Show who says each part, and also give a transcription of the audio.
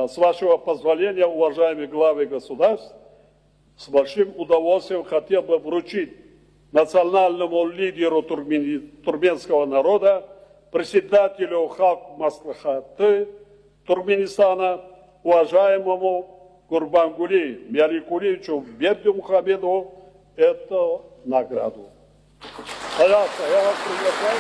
Speaker 1: С вашего позволения, уважаемые главы государств, с большим удовольствием хотел бы вручить национальному лидеру туркменского народа, председателю Халк Маслихаты Туркменистана, уважаемому Гурбангули Миаликулевичу Бердимухамедову эту награду. Пожалуйста, я вас приглашаю.